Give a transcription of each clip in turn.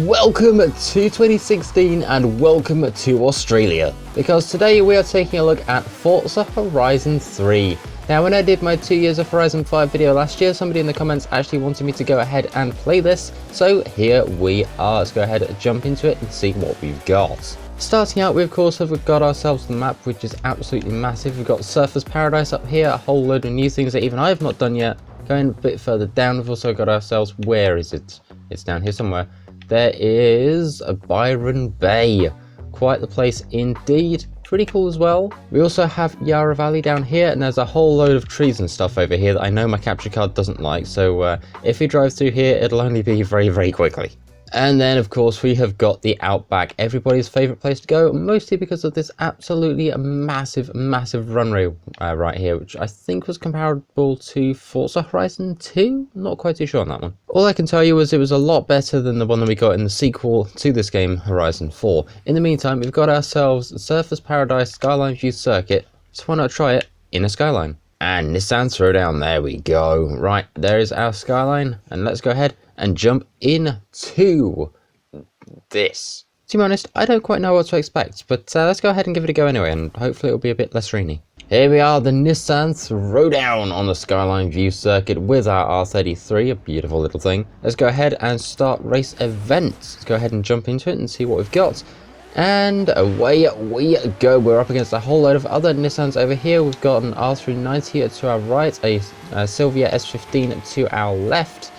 Welcome to 2016 and welcome to Australia, because today we are taking a look at Forza Horizon 3. Now, when I did my 2 years of Horizon 5 video last year, somebody in the comments actually wanted me to go ahead and play this, so here we are. Let's go ahead and jump into it and see what we've got. Starting out, we of course have got ourselves the map, which is absolutely massive. We've got Surfer's Paradise up here, a whole load of new things that even I have not done yet. Going a bit further down, we've also got ourselves, where is it? It's down here somewhere. There is a Byron Bay. Quite the place indeed. Pretty cool as well. We also have Yarra Valley down here, and there's a whole load of trees and stuff over here that I know my capture card doesn't like, so if we drive through here, it'll only be very, very quickly. And then, of course, we have got the Outback, everybody's favourite place to go, mostly because of this absolutely massive, massive runway right here, which I think was comparable to Forza Horizon 2? Not quite too sure on that one. All I can tell you is it was a lot better than the one that we got in the sequel to this game, Horizon 4. In the meantime, we've got ourselves Surfer's Paradise Skyline View Circuit, so why not try it in a Skyline? And Nissan Throwdown, there we go. Right, there is our Skyline, and let's go ahead and jump into this. To be honest, I don't quite know what to expect, but let's go ahead and give it a go anyway, and hopefully it'll be a bit less rainy. Here we are, the Nissan Throwdown on the Skyline View Circuit with our R33, a beautiful little thing. Let's go ahead and start race events. Let's go ahead and jump into it and see what we've got. And away we go. We're up against a whole load of other Nissans over here. We've got an R390 to our right, a Silvia S15 to our left,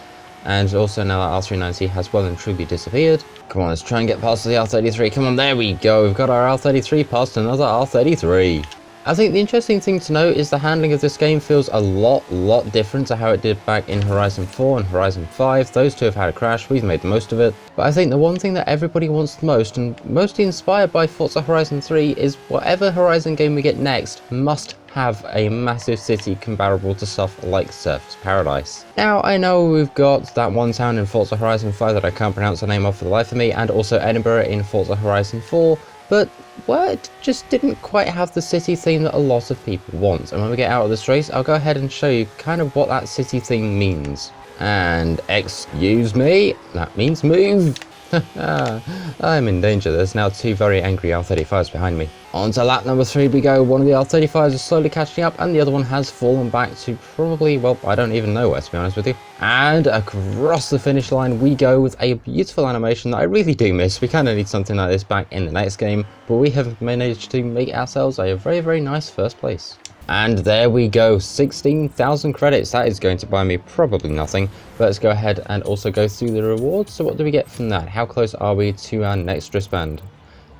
and also now that R390 has well and truly disappeared. Come on, let's try and get past the R33. Come on, there we go. We've got our R33 past another R33. I think the interesting thing to note is the handling of this game feels a lot different to how it did back in Horizon 4 and Horizon 5. Those two have had a crash, we've made the most of it. But I think the one thing that everybody wants the most, and mostly inspired by Forza Horizon 3, is whatever Horizon game we get next must have a massive city comparable to stuff like Surfer's Paradise. Now, I know we've got that one town in Forza Horizon 5 that I can't pronounce the name of for the life of me, and also Edinburgh in Forza Horizon 4, but well, it just didn't quite have the city theme that a lot of people want. And when we get out of this race, I'll go ahead and show you kind of what that city theme means. And excuse me, that means move. I'm in danger. There's now two very angry R35s behind me. On to lap number 3 we go. One of the R35s is slowly catching up, and the other one has fallen back to probably, well, I don't even know where, to be honest with you. And across the finish line we go with a beautiful animation that I really do miss. We kind of need something like this back in the next game, but we have managed to make ourselves a very, very nice first place. And there we go, 16,000 credits. That is going to buy me probably nothing, but let's go ahead and also go through the rewards. So what do we get from that? How close are we to our next wristband?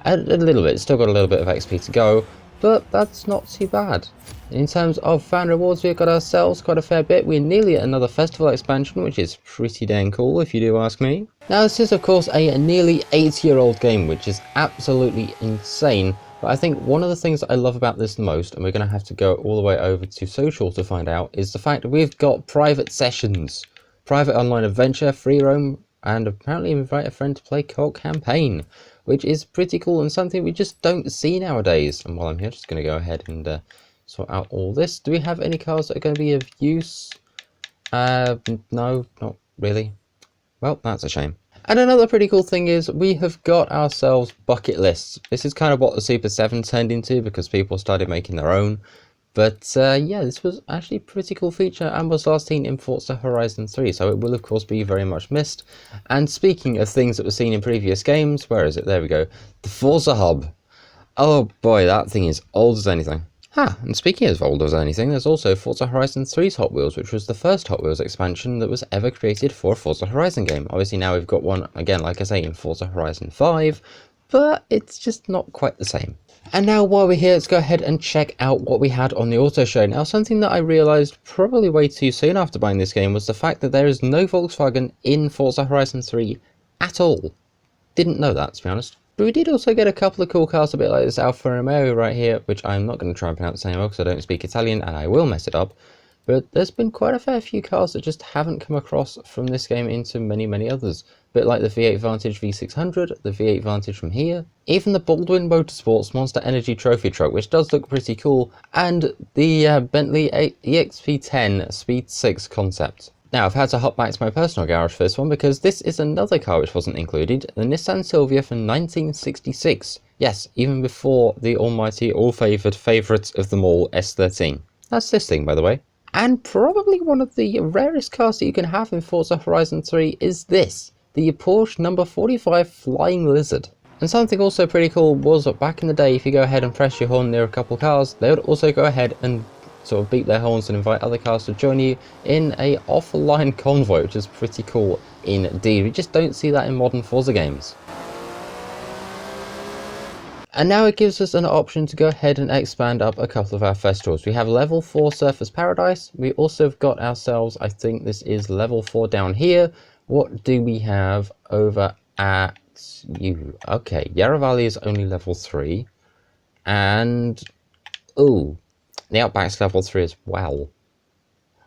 A little bit, still got a little bit of XP to go, but that's not too bad. In terms of fan rewards, we've got ourselves quite a fair bit. We're nearly at another festival expansion, which is pretty dang cool if you do ask me. Now, this is of course a nearly 8-year-old game, which is absolutely insane. But I think one of the things that I love about this the most, and we're going to have to go all the way over to social to find out, is the fact that we've got private sessions. Private online adventure, free roam, and apparently invite a friend to play co-op campaign, which is pretty cool and something we just don't see nowadays. And while I'm here, just going to go ahead and sort out all this. Do we have any cars that are going to be of use? No, not really. Well, that's a shame. And another pretty cool thing is we have got ourselves bucket lists. This is kind of what the Super 7 turned into because people started making their own. But yeah, this was actually a pretty cool feature and was last seen in Forza Horizon 3, so it will of course be very much missed. And speaking of things that were seen in previous games, where is it? There we go. The Forza Hub. Oh boy, that thing is old as anything. And speaking of old as anything, there's also Forza Horizon 3's Hot Wheels, which was the first Hot Wheels expansion that was ever created for a Forza Horizon game. Obviously now we've got one, again, like I say, in Forza Horizon 5, but it's just not quite the same. And now while we're here, let's go ahead and check out what we had on the auto show. Now, something that I realised probably way too soon after buying this game was the fact that there is no Volkswagen in Forza Horizon 3 at all. Didn't know that, to be honest. But we did also get a couple of cool cars, a bit like this Alfa Romeo right here, which I'm not going to try and pronounce anymore because I don't speak Italian and I will mess it up. But there's been quite a fair few cars that just haven't come across from this game into many others. A bit like the V8 Vantage V600, the V8 Vantage from here, even the Baldwin Motorsports Monster Energy Trophy Truck, which does look pretty cool, and the Bentley EXP10 Speed 6 concept. Now I've had to hop back to my personal garage for this one because this is another car which wasn't included, the Nissan Silvia from 1966. Yes, even before the almighty, all-favoured favourite of them all, S13. That's this thing, by the way. And probably one of the rarest cars that you can have in Forza Horizon 3 is this, the Porsche number 45 Flying Lizard. And something also pretty cool was that back in the day, if you go ahead and press your horn near a couple of cars, they would also go ahead and sort of beep their horns and invite other cars to join you in a offline convoy, which is pretty cool indeed. We just don't see that in modern Forza games. And now it gives us an option to go ahead and expand up a couple of our festivals. We have level 4 Surfers Paradise. We also have got ourselves, I think this is level 4 down here. What do we have over at you? Okay, Yarra Valley is only level 3. And, ooh, the Outback's level 3 as well.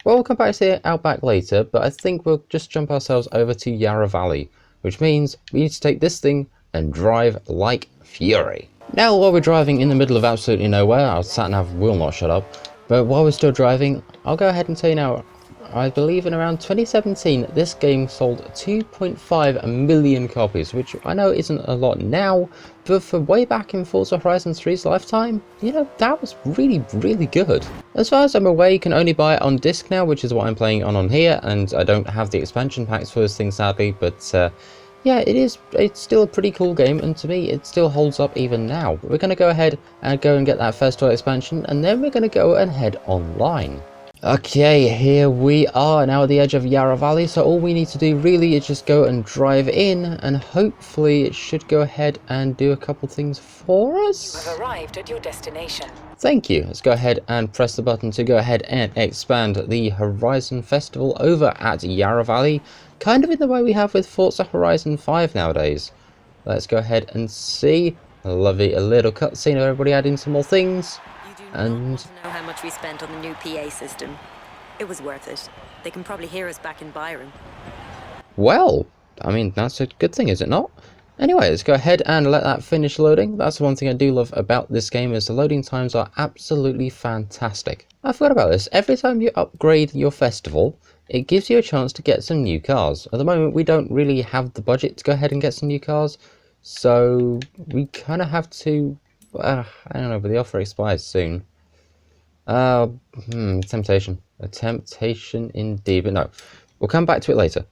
Well, we'll come back to the Outback later, but I think we'll just jump ourselves over to Yarra Valley, which means we need to take this thing and drive like fury. Now, while we're driving in the middle of absolutely nowhere, our sat-nav will not shut up, but while we're still driving, I'll go ahead and tell you now, I believe in around 2017, this game sold 2.5 million copies, which I know isn't a lot now, but for way back in Forza Horizon 3's lifetime, you know, that was really, really good. As far as I'm aware, you can only buy it on disc now, which is what I'm playing on here, and I don't have the expansion packs for this thing, sadly, but yeah, it's still a pretty cool game, and to me, it still holds up even now. But we're going to go ahead and get that festival expansion, and then we're going to go and head online. Okay, here we are now at the edge of Yarra Valley, so all we need to do really is just go and drive in, and hopefully it should go ahead and do a couple things for us. You have arrived at your destination. Thank you. Let's go ahead and press the button to go ahead and expand the Horizon Festival over at Yarra Valley, kind of in the way we have with Forza Horizon 5 nowadays. Let's go ahead and see. A little cutscene of everybody adding some more things. And want to know how much we spent on the new PA system. It was worth it. They can probably hear us back in Byron. Well, I mean, that's a good thing, is it not? Anyway, let's go ahead and let that finish loading. That's the one thing I do love about this game, is the loading times are absolutely fantastic. I forgot about this. Every time you upgrade your festival, it gives you a chance to get some new cars. At the moment, we don't really have the budget to go ahead and get some new cars, so we kind of have to... I don't know, but the offer expires soon. Temptation. A temptation indeed, but no. We'll come back to it later.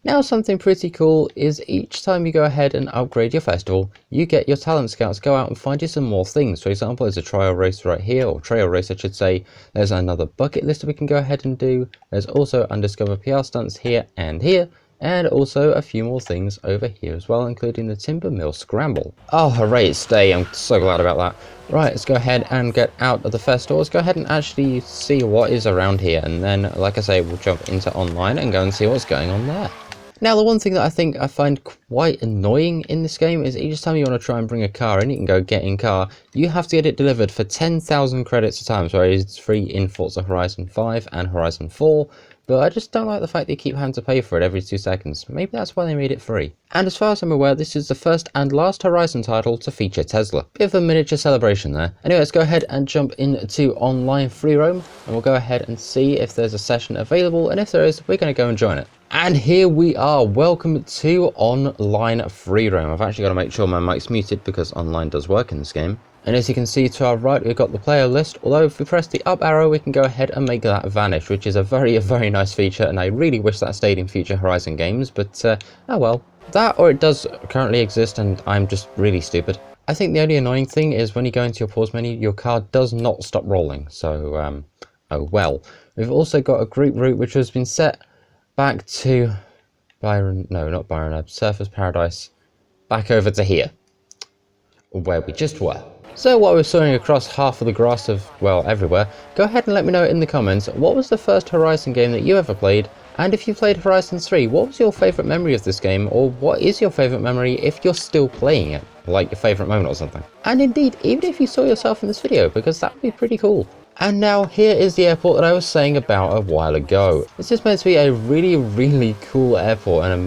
Now, something pretty cool is each time you go ahead and upgrade your festival, you get your talent scouts go out and find you some more things. For example, there's a trial race right here, or trail race I should say. There's another bucket list that we can go ahead and do. There's also undiscovered PR stunts here and here. And also a few more things over here as well, including the Timber Mill Scramble. Oh, hooray, it's day. I'm so glad about that. Right, let's go ahead and get out of the festival. Let's go ahead and actually see what is around here. And then, like I say, we'll jump into online and go and see what's going on there. Now, the one thing that I think I find quite annoying in this game is each time you want to try and bring a car in, you can go get in car, you have to get it delivered for 10,000 credits a time, whereas it's free in Forza Horizon 5 and Horizon 4. But I just don't like the fact that you keep having to pay for it every 2 seconds. Maybe that's why they made it free. And as far as I'm aware, this is the first and last Horizon title to feature Tesla. Bit of a miniature celebration there. Anyway, let's go ahead and jump into online free roam, and we'll go ahead and see if there's a session available, and if there is, we're going to go and join it. And here we are. Welcome to online free roam. I've actually got to make sure my mic's muted because online does work in this game. And as you can see to our right, we've got the player list, although if we press the up arrow, we can go ahead and make that vanish, which is a very nice feature, and I really wish that stayed in future Horizon games, but oh well. That, or it does currently exist, and I'm just really stupid. I think the only annoying thing is when you go into your pause menu, your car does not stop rolling, so, oh well. We've also got a group route, which has been set back to Byron, no, not Byron, Surfers Paradise, back over to here, where we just were. So while we're sawing across half of the grass of, well, everywhere, go ahead and let me know in the comments, what was the first Horizon game that you ever played? And if you played Horizon 3, what was your favourite memory of this game? Or what is your favourite memory if you're still playing it? Like your favourite moment or something. And indeed, even if you saw yourself in this video, because that would be pretty cool. And now here is the airport that I was saying about a while ago. This is meant to be a really cool airport and a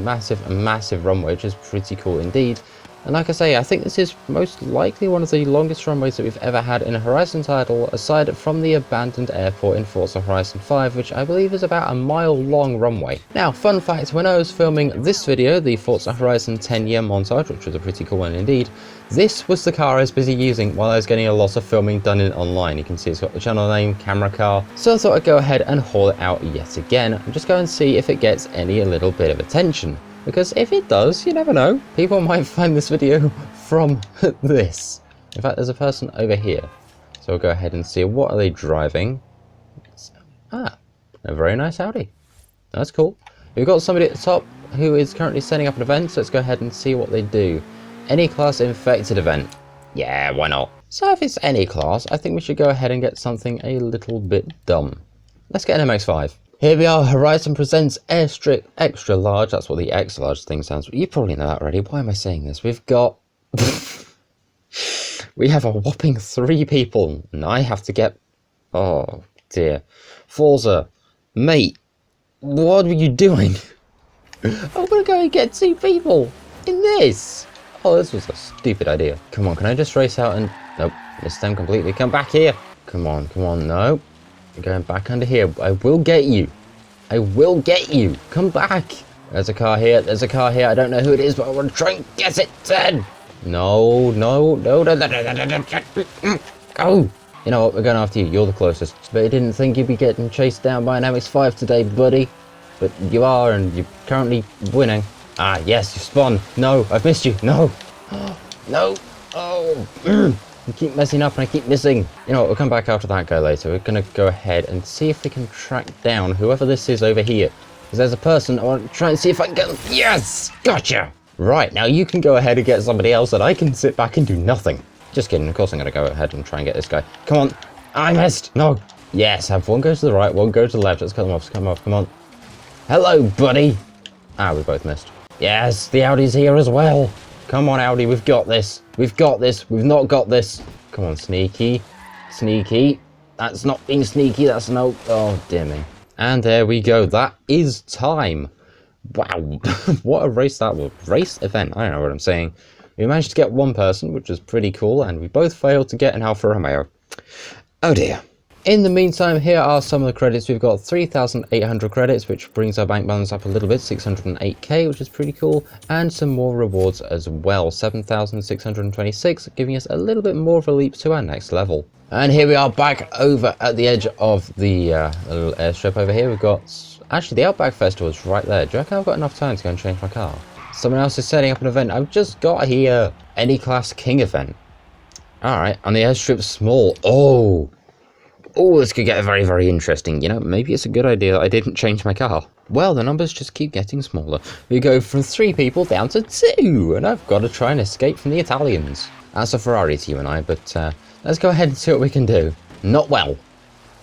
massive runway, which is pretty cool indeed. And like I say, I think this is most likely one of the longest runways that we've ever had in a Horizon title, aside from the abandoned airport in Forza Horizon 5, which I believe is about a mile-long runway. Now, fun fact, when I was filming this video, the Forza Horizon 10-year montage, which was a pretty cool one indeed, this was the car I was busy using while I was getting a lot of filming done in online. You can see it's got the channel name, camera car, so I thought I'd go ahead and haul it out yet again, and just go and see if it gets a little bit of attention. Because if it does, you never know, people might find this video from this. In fact, there's a person over here. So we'll go ahead and see, what are they driving? A very nice Audi. That's cool. We've got somebody at the top who is currently setting up an event, so let's go ahead and see what they do. Any class infected event. Yeah, why not? So if it's any class, I think we should go ahead and get something a little bit dumb. Let's get an MX-5. Here we are, Horizon presents Airstrip Extra Large. That's what the X large thing stands for. You probably know that already. Why am I saying this? We've got... we have a whopping 3 people, and I have to get... Oh, dear. Forza, mate, what are you doing? I'm gonna go and get 2 people in this. Oh, this was a stupid idea. Come on, can I just race out and... Nope, missed them completely. Come back here. Come on, no. Going back under here. I will get you. I will get you. Come back. There's a car here. There's a car here. I don't know who it is, but I want to try and get it dead. No. Go. You know what? We're going after you. You're the closest. But I didn't think you'd be getting chased down by an MX-5 today, buddy. But you are, and you're currently winning. Ah, yes, you spawned. No, I've missed you. No. No. Oh. I keep messing up and I keep missing. You know what, we'll come back after that guy later. We're going to go ahead and see if we can track down whoever this is over here. Because there's a person, I want to try and see if I can get them. Yes! Gotcha! Right, now you can go ahead and get somebody else and I can sit back and do nothing. Just kidding, of course I'm going to go ahead and try and get this guy. Come on! I missed! No! Yes, have one go to the right, one go to the left. Let's cut them off, come on. Hello, buddy! Ah, we both missed. Yes, the Audi's here as well. Come on, Audi, we've got this. We've got this. We've not got this. Come on, sneaky. Sneaky. That's not being sneaky. That's no... Oh, dear me. And there we go. That is time. Wow. What a race that was. Race event. I don't know what I'm saying. We managed to get one person, which was pretty cool, and we both failed to get an Alfa Romeo. Oh, dear. In the meantime, here are some of the credits. We've got 3,800 credits, which brings our bank balance up a little bit, 608k, which is pretty cool, and some more rewards as well, 7,626, giving us a little bit more of a leap to our next level. And here we are back over at the edge of the little airstrip over here. We've got, actually the Outback Festival is right there. Do you reckon I've got enough time to go and change my car? Someone else is setting up an event. I've just got here. Any Class King event. Alright, on the airstrip small. Oh, this could get very, very interesting. You know, maybe it's a good idea that I didn't change my car. Well, the numbers just keep getting smaller. We go from 3 people down to 2, and I've got to try and escape from the Italians. That's a Ferrari to you and I, but let's go ahead and see what we can do. Not well.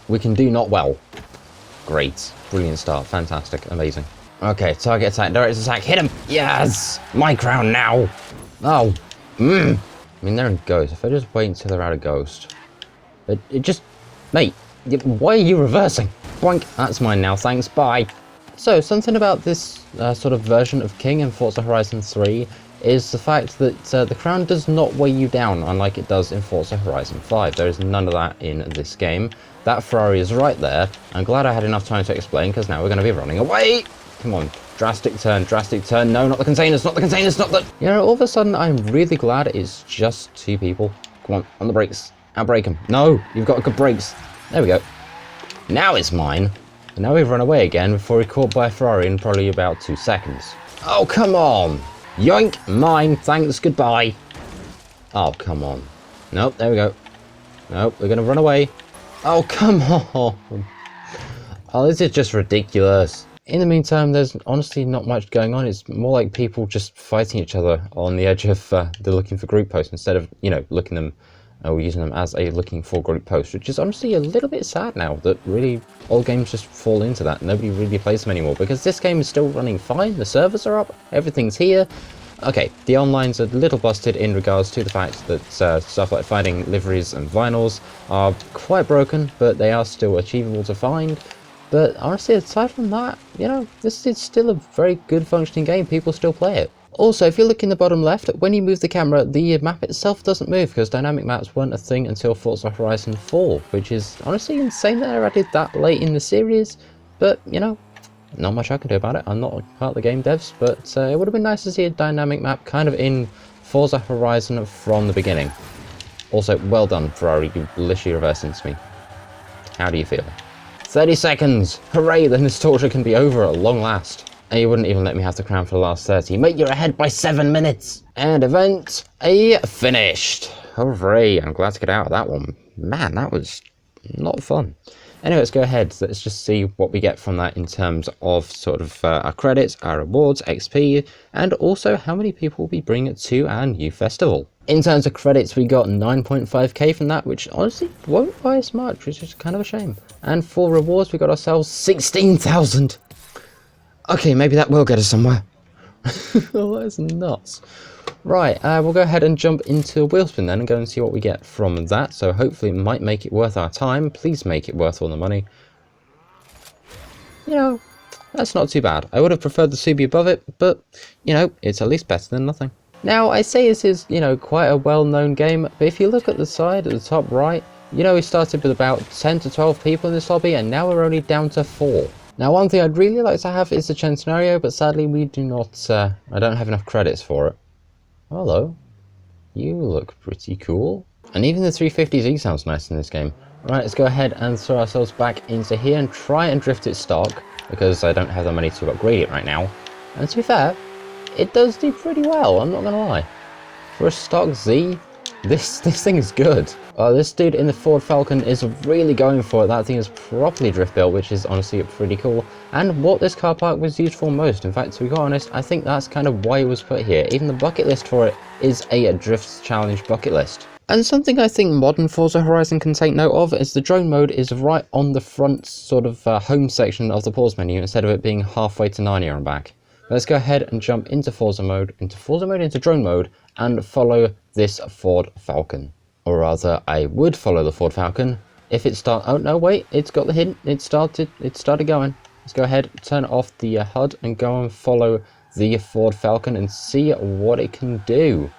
We can do not well. Great. Brilliant start. Fantastic. Amazing. Okay, target attack. Direct attack. Hit him. Yes! My crown now. Oh. I mean, they're in Ghost. If I just wait until they're out of Ghost. It just... Mate, why are you reversing? Boink, that's mine now, thanks, bye. So, something about this sort of version of King in Forza Horizon 3 is the fact that the crown does not weigh you down, unlike it does in Forza Horizon 5. There is none of that in this game. That Ferrari is right there. I'm glad I had enough time to explain, because now we're going to be running away. Come on, drastic turn, no, not the containers, not the... You know, all of a sudden, I'm really glad it's just 2 people. Come on the brakes. Outbrake him. No, you've got good brakes. There we go. Now it's mine. And now we've run away again before we're caught by a Ferrari in probably about 2 seconds. Oh, come on. Yoink, mine, thanks, goodbye. Oh, come on. Nope, there we go. Nope, we're going to run away. Oh, come on. Oh, this is just ridiculous. In the meantime, there's honestly not much going on. It's more like people just fighting each other on the edge of the looking for group posts instead of, you know, looking them... We're using them as a looking for group post, which is honestly a little bit sad now that really old games just fall into that. Nobody really plays them anymore because this game is still running fine. The servers are up, everything's here. Okay, the online's a little busted in regards to the fact that stuff like finding liveries and vinyls are quite broken, but they are still achievable to find. But honestly, aside from that, you know, this is still a very good functioning game. People still play it. Also, if you look in the bottom left, when you move the camera, the map itself doesn't move because dynamic maps weren't a thing until Forza Horizon 4, which is honestly insane that they're added that late in the series, but, you know, not much I can do about it. I'm not part of the game devs, but it would have been nice to see a dynamic map kind of in Forza Horizon from the beginning. Also, well done, Ferrari, you literally reversed into me. How do you feel? 30 seconds! Hooray, then this torture can be over at long last. And you wouldn't even let me have the crown for the last 30. Mate, you're ahead by 7 minutes! And event finished! Hooray, I'm glad to get out of that one. Man, that was not fun. Anyway, let's go ahead. Let's just see what we get from that in terms of sort of our credits, our rewards, XP, and also how many people we bring to our new festival. In terms of credits, we got 9.5k from that, which honestly won't buy us much, which is kind of a shame. And for rewards, we got ourselves 16,000. Okay, maybe that will get us somewhere. Oh, that's nuts. Right, we'll go ahead and jump into a wheel spin then and go and see what we get from that. So hopefully it might make it worth our time. Please make it worth all the money. You know, that's not too bad. I would have preferred the Subi above it, but, you know, it's at least better than nothing. Now, I say this is, you know, quite a well-known game, but if you look at the side, at the top right, you know, we started with about 10 to 12 people in this lobby, and now we're only down to 4. Now, one thing I'd really like to have is the Centenario, but sadly we do not, I don't have enough credits for it. Hello, you look pretty cool. And even the 350Z sounds nice in this game. Right, let's go ahead and throw ourselves back into here and try and drift it stock, because I don't have the money to upgrade it right now. And to be fair, it does do pretty well, I'm not gonna lie. For a stock Z, this thing is good. This dude in the Ford Falcon is really going for it. That thing is properly drift built, which is honestly pretty cool. And what this car park was used for most. In fact, to be quite honest, I think that's kind of why it was put here. Even the bucket list for it is a drift challenge bucket list. And something I think modern Forza Horizon can take note of is the drone mode is right on the front sort of home section of the pause menu instead of it being halfway to Narnia and back. Let's go ahead and jump into drone mode, and follow this Ford Falcon. Or rather, I would follow the Ford Falcon if it oh no, wait, it's got the hint, it started going. Let's go ahead, turn off the HUD and go and follow the Ford Falcon and see what it can do.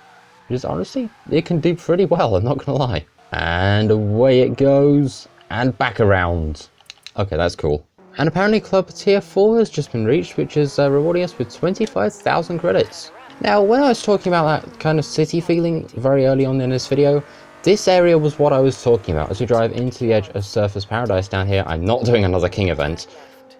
Because honestly, it can do pretty well, I'm not gonna lie. And away it goes, and back around. Okay, that's cool. And apparently Club Tier 4 has just been reached, which is rewarding us with 25,000 credits. Now, when I was talking about that kind of city feeling very early on in this video, this area was what I was talking about. As we drive into the edge of Surfers Paradise down here, I'm not doing another King event,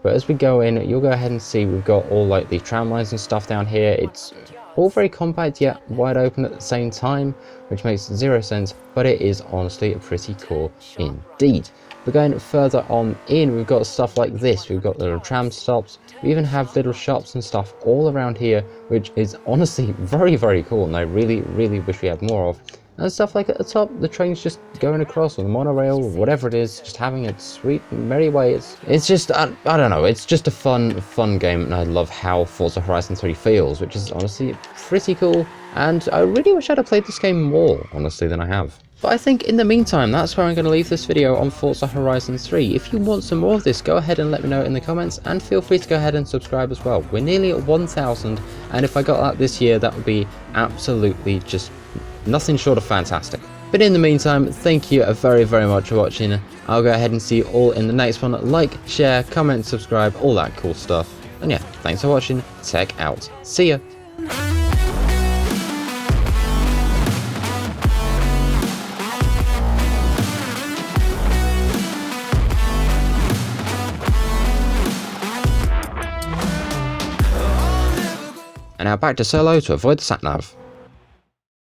but as we go in, you'll go ahead and see we've got all like the tram lines and stuff down here. It's all very compact yet wide open at the same time, which makes zero sense, but it is honestly pretty cool indeed. We're going further on in, we've got stuff like this, we've got little tram stops, we even have little shops and stuff all around here, which is honestly very, very cool, and I really, really wish we had more of. And stuff like at the top, the train's just going across, or the monorail, or whatever it is, just having its sweet, merry way. It's just, I don't know, it's just a fun game, and I love how Forza Horizon 3 feels, which is honestly pretty cool, and I really wish I'd have played this game more, honestly, than I have. But I think in the meantime, that's where I'm going to leave this video on Forza Horizon 3. If you want some more of this, go ahead and let me know in the comments, and feel free to go ahead and subscribe as well. We're nearly at 1,000, and if I got that this year, that would be absolutely just nothing short of fantastic. But in the meantime, thank you very, very much for watching. I'll go ahead and see you all in the next one. Like, share, comment, subscribe, all that cool stuff. And yeah, thanks for watching. Tech out. See ya. And now back to solo to avoid the sat-nav.